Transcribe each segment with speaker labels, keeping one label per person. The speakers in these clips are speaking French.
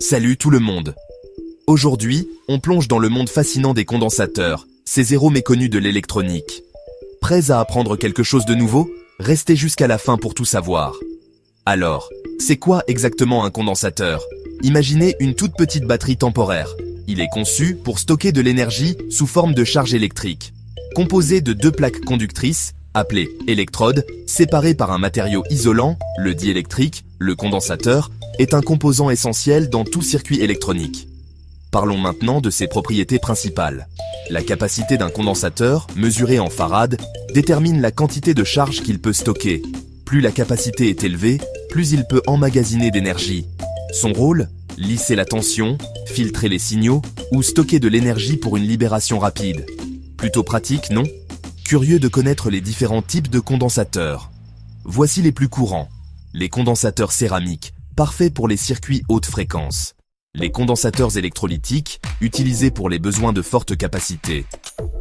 Speaker 1: Salut tout le monde. Aujourd'hui, on plonge dans le monde fascinant des condensateurs, ces héros méconnus de l'électronique. Prêts à apprendre quelque chose de nouveau? Restez jusqu'à la fin pour tout savoir. Alors, c'est quoi exactement un condensateur? Imaginez une toute petite batterie temporaire. Il est conçu pour stocker de l'énergie sous forme de charge électrique. Composé de deux plaques conductrices, appelées électrodes, séparées par un matériau isolant, le diélectrique, le condensateur, est un composant essentiel dans tout circuit électronique. Parlons maintenant de ses propriétés principales. La capacité d'un condensateur, mesurée en farad, détermine la quantité de charge qu'il peut stocker. Plus la capacité est élevée, plus il peut emmagasiner d'énergie. Son rôle? Lisser la tension, filtrer les signaux ou stocker de l'énergie pour une libération rapide. Plutôt pratique, non? Curieux de connaître les différents types de condensateurs. Voici les plus courants. Les condensateurs céramiques, parfaits pour les circuits haute fréquence. Les condensateurs électrolytiques, utilisés pour les besoins de forte capacité.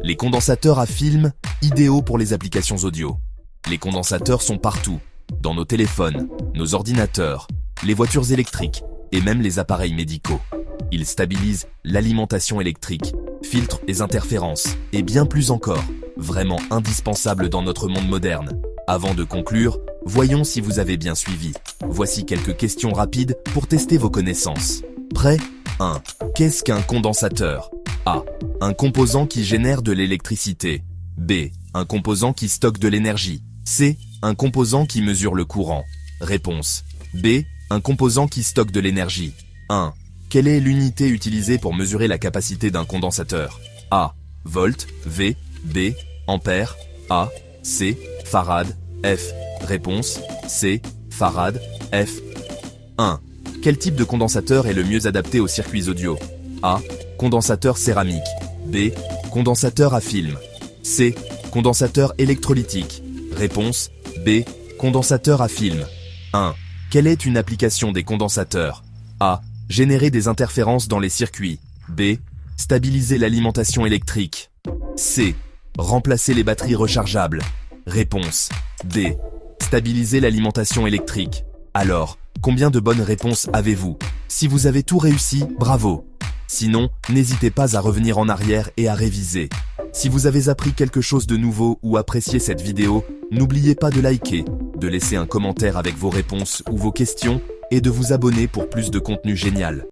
Speaker 1: Les condensateurs à film, idéaux pour les applications audio. Les condensateurs sont partout, dans nos téléphones, nos ordinateurs, les voitures électriques et même les appareils médicaux. Ils stabilisent l'alimentation électrique, filtrent les interférences et bien plus encore, vraiment indispensables dans notre monde moderne. Avant de conclure, voyons si vous avez bien suivi. Voici quelques questions rapides pour tester vos connaissances. Prêt? 1. Qu'est-ce qu'un condensateur? A. Un composant qui génère de l'électricité. B. Un composant qui stocke de l'énergie. C. Un composant qui mesure le courant. Réponse. B. Un composant qui stocke de l'énergie. 1. Quelle est l'unité utilisée pour mesurer la capacité d'un condensateur? A. Volt. V. B. Ampère. A. C. Farad. F. Réponse. C. Farad. F. 1. Quel type de condensateur est le mieux adapté aux circuits audio? A. Condensateur céramique. B. Condensateur à film. C. Condensateur électrolytique. Réponse. B. Condensateur à film. 1. Quelle est une application des condensateurs? A. Générer des interférences dans les circuits. B. Stabiliser l'alimentation électrique. C. Remplacer les batteries rechargeables. Réponse. D. Stabiliser l'alimentation électrique. Alors, combien de bonnes réponses avez-vous? Si vous avez tout réussi, bravo! Sinon, n'hésitez pas à revenir en arrière et à réviser. Si vous avez appris quelque chose de nouveau ou apprécié cette vidéo, n'oubliez pas de liker, de laisser un commentaire avec vos réponses ou vos questions et de vous abonner pour plus de contenu génial.